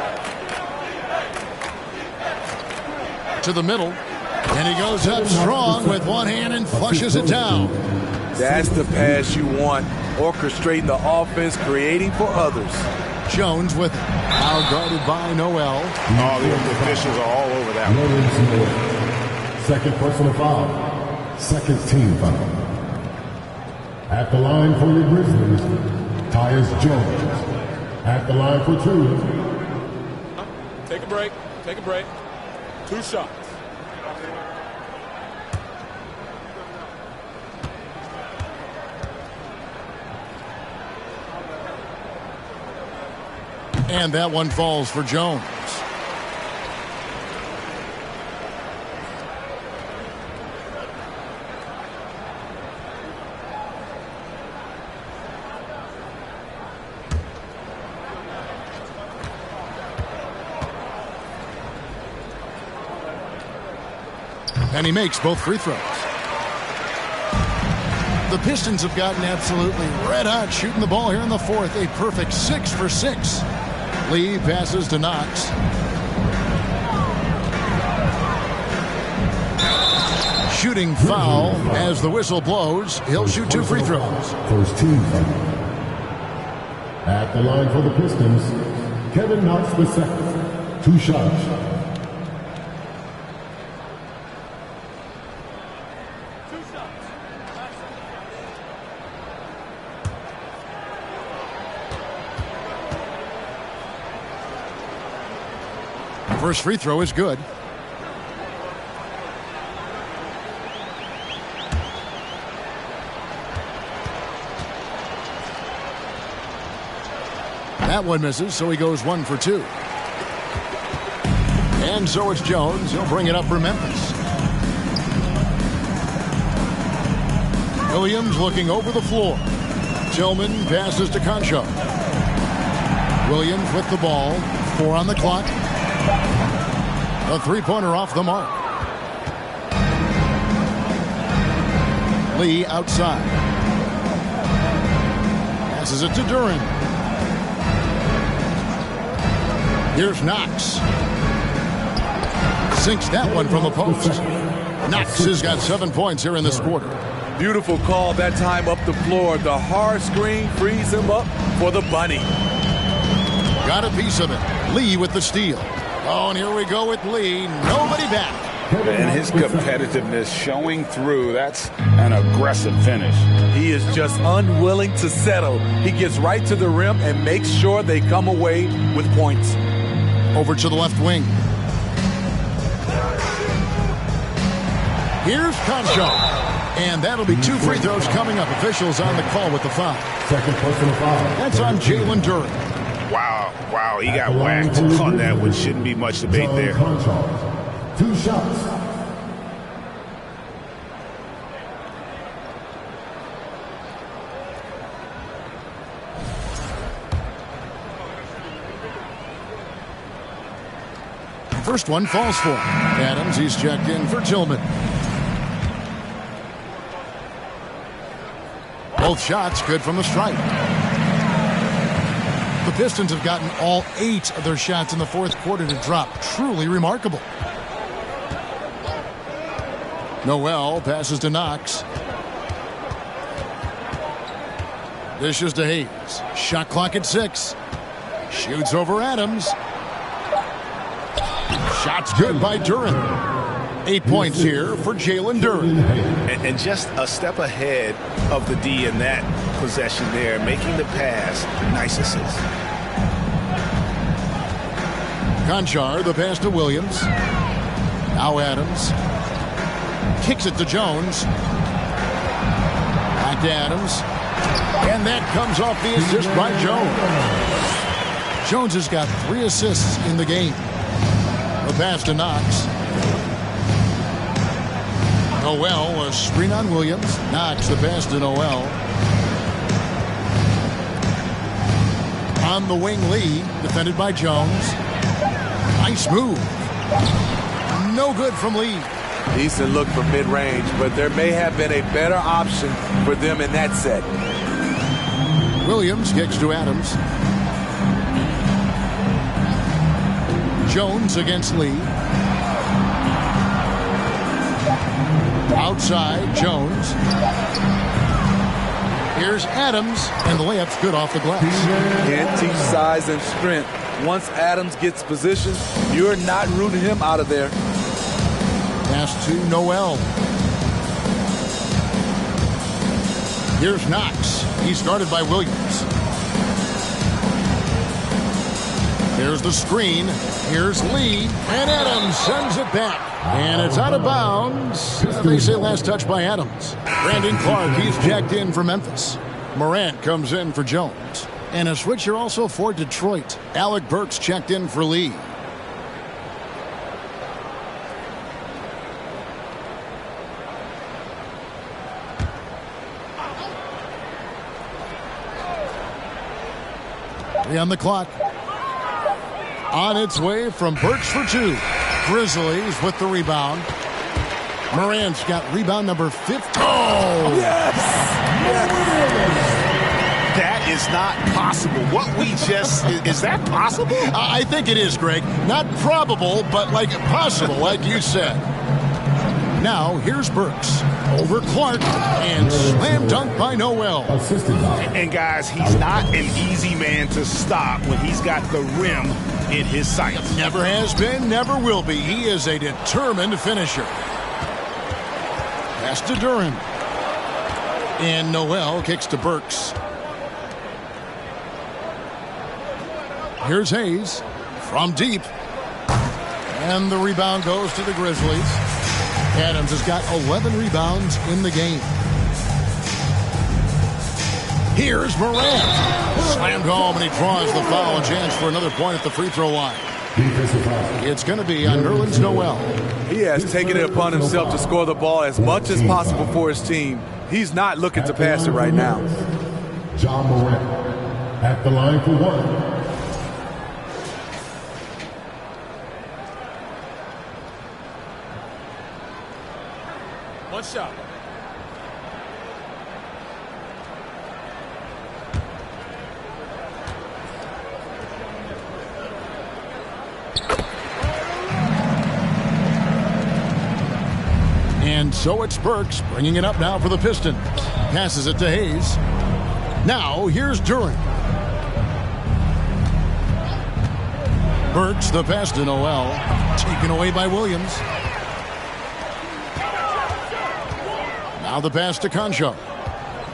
To the middle. And he goes up strong with one hand and flushes it down. That's the pass you want. Orchestrating the offense, creating for others. Jones with it. Now guarded by Noel. Oh, the officials are all over that one. Second personal foul. Second team foul. At the line for your Grizzlies, Tyus Jones. At the line for 2. Take a break. Take a break. 2 shots. And that one falls for Jones. And he makes both free throws. The Pistons have gotten absolutely red hot shooting the ball here in the fourth. A perfect 6 for 6. Lee passes to Knox. Shooting foul as the whistle blows. He'll shoot 2 free throws. First team foul. At the line for the Pistons, Kevin Knox the second. 2 shots. First free throw is good. That one misses, so he goes 1 for 2. And so it's Jones. He'll bring it up for Memphis. Williams looking over the floor. Tillman passes to Concho. Williams with the ball. 4 on the clock. A 3-pointer off the mark. Lee outside. Passes it to Duran. Here's Knox. Sinks that one from the post. Knox has got 7 points here in this quarter. Beautiful call that time up the floor. The hard screen frees him up for the bunny. Got a piece of it. Lee with the steal. Oh, and here we go with Lee. Nobody back. And his competitiveness showing through. That's an aggressive finish. He is just unwilling to settle. He gets right to the rim and makes sure they come away with points. Over to the left wing. Here's Concho. And that'll be 2 free throws coming up. Officials on the call with the foul. Second personal foul. That's on Jalen Duran. Wow, he got whacked on that one. Shouldn't be much debate there. 2 shots. First one falls for Adams. He's checked in for Tillman. Both shots good from the stripe. The Pistons have gotten all 8 of their shots in the fourth quarter to drop. Truly remarkable. Noel passes to Knox. Dishes to Hayes. Shot clock at 6. Shoots over Adams. Shot's good by Duren. 8 points here for Jalen Duren. And just a step ahead of the D in that possession there, making the pass. Nice assist. Conchar, the pass to Williams. Now Adams. Kicks it to Jones. Back to Adams. And that comes off the assist by Jones. Jones has got 3 assists in the game. The pass to Knox. Noel, a screen on Williams. Knox, the pass to Noel. On the wing, Lee, defended by Jones. Nice move. No good from Lee. Decent look from mid-range, but there may have been a better option for them in that set. Williams kicks to Adams. Jones against Lee. Outside, Jones. Here's Adams, and the layup's good off the glass. Can't teach size and strength. Once Adams gets position, you're not rooting him out of there. Pass to Noel. Here's Knox. He's guarded by Williams. Here's the screen. Here's Lee. And Adams sends it back. And it's out of bounds. They say last touch by Adams. Brandon Clark, he's jacked in for Memphis. Morant comes in for Jones. And a switcher also for Detroit. Alec Burks checked in for Lee. On the clock. On its way from Burks for 2. Grizzlies with the rebound. Morant's got rebound number 50. Oh! Yes! That is not possible. What we just... Is that possible? I think it is, Greg. Not probable, but like possible, like you said. Now, here's Burks. Over Clark. And slam dunk by Noel. And guys, he's not an easy man to stop when he's got the rim in his sights. Never has been, never will be. He is a determined finisher. Pass to Duren. And Noel kicks to Burks. Here's Hayes from deep. And the rebound goes to the Grizzlies. Adams has got 11 rebounds in the game. Here's Morant. Slammed home, and he draws the foul. A chance for another point at the free throw line. It's going to be on Nerlens Noel. He has taken it upon himself to score the ball as much as possible for his team. He's not looking to pass it right now. John Morant at the line for 1. One shot. And so it's Burks bringing it up now for the Pistons. Passes it to Hayes. Now here's Duren. Burks the pass to Noel. Taken away by Williams. Now the pass to Conchar.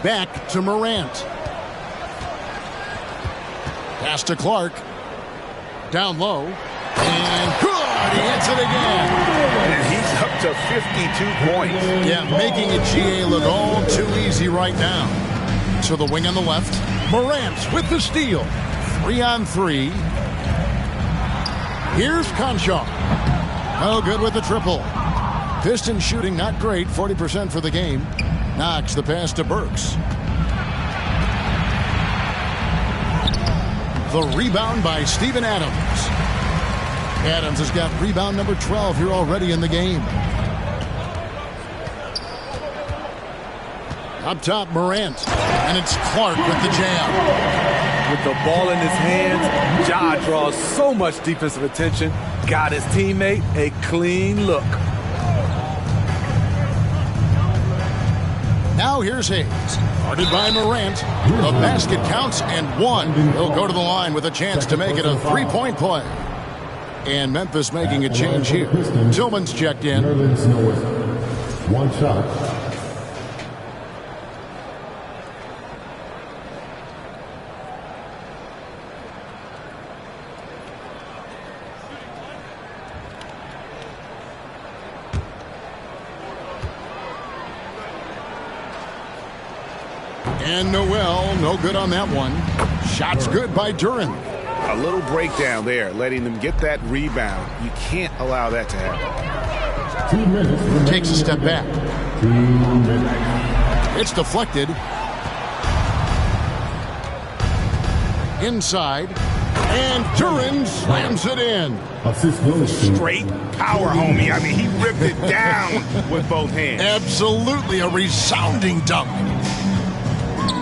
Back to Morant. Pass to Clark. Down low. And good! He hits it again. And he's up to 52 points. Yeah, making it GA look all too easy right now. To the wing on the left. Morant with the steal. 3-on-3. Here's Conchar. No good with the triple. Pistons shooting not great, 40% for the game. Knox the pass to Burks. The rebound by Steven Adams. Adams has got rebound number 12 here already in the game. Up top, Morant. And it's Clark with the jam. With the ball in his hands, Ja draws so much defensive attention. Got his teammate a clean look. Now now here's Hayes. Guarded by Morant. The basket counts and one. He'll go to the line with a chance to make it a three-point play. And Memphis making a change here. Tillman's checked in. One shot. And Noel, no good on that one. Shot's good by Duran. A little breakdown there, letting them get that rebound. You can't allow that to happen. 2 minutes. Takes a step back. 2 minutes. It's deflected. Inside. And Duran slams it in. Assist goes to Straight power, homie. I mean, he ripped it down with both hands. Absolutely a resounding dunk.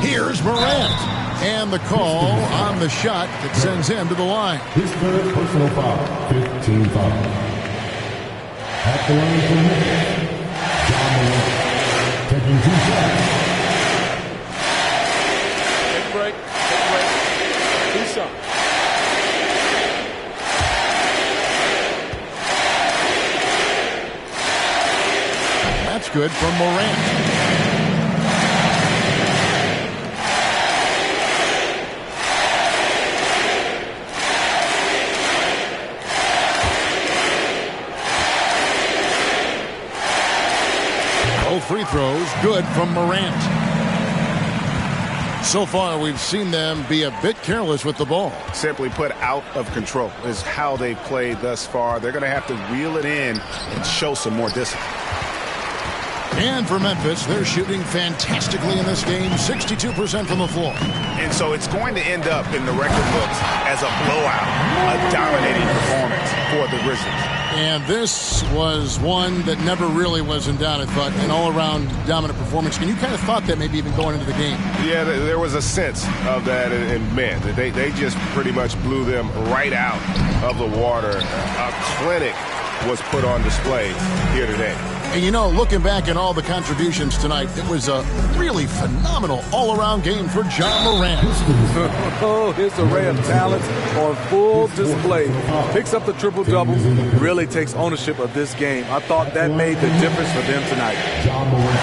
Here's Morant. And the call on the shot that sends him to the line. his third personal foul. 15 fouls. At the line for Memphis, John Morant taking 2 shots. Take a break. Take a break. 2 shots. That's good from Morant. Both free throws good from Morant. So far, we've seen them be a bit careless with the ball. Simply put, out of control is how they played thus far. They're going to have to reel it in and show some more discipline. And for Memphis, they're shooting fantastically in this game, 62% from the floor. And so it's going to end up in the record books as a blowout, a dominating performance for the Grizzlies. And this was one that never really was in doubt, I thought, an all-around dominant performance. And you kind of thought that maybe even going into the game. Yeah, there was a sense of that, and man, they just pretty much blew them right out of the water. A clinic was put on display here today. And you know, looking back at all the contributions tonight, it was a really phenomenal all-around game for John Morant. Oh, his array of talents on full display. Picks up the triple-double, really takes ownership of this game. I thought that made the difference for them tonight. John Morant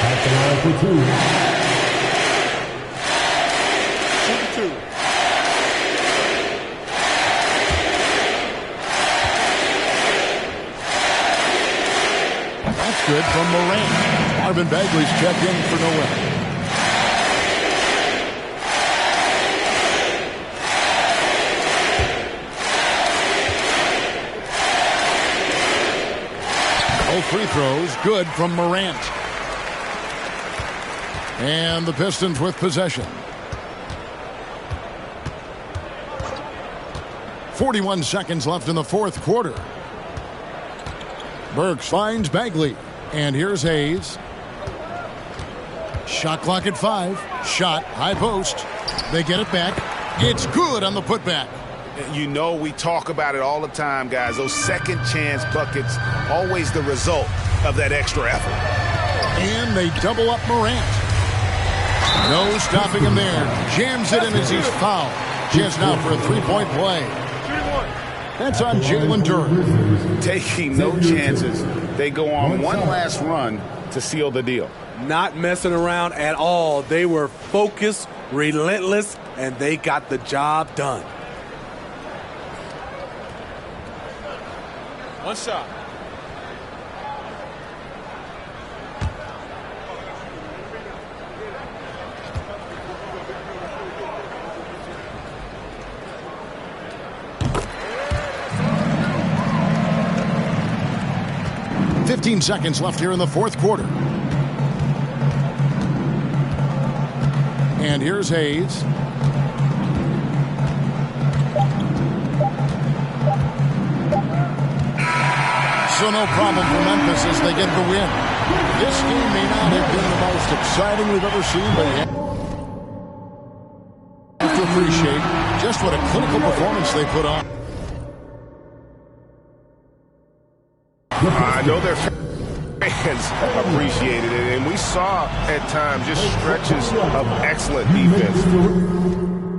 at the line for 2. 2 for 2. That's good from Morant. Marvin Bagley's checked in for Noel. Both free throws good from Morant. And the Pistons with possession. 41 seconds left in the fourth quarter. Burks finds Bagley. And here's Hayes. Shot clock at 5. Shot, high post. They get it back. It's good on the putback. You know, we talk about it all the time, guys. Those second chance buckets, always the result of that extra effort. And they double up Morant. No stopping him there. Jams it in as he's fouled. Chance now for a three-point play. That's on Jalen Duran. Taking no chances. They go on one last run to seal the deal. Not messing around at all. They were focused, relentless, and they got the job done. 1 shot. Fifteen seconds left here in the fourth quarter. And here's Hayes. So no problem for Memphis as they get the win. This game may not have been the most exciting we've ever seen, but you have to appreciate just what a clinical performance they put on. I know they're... fans appreciated it, and we saw at times just stretches of excellent defense.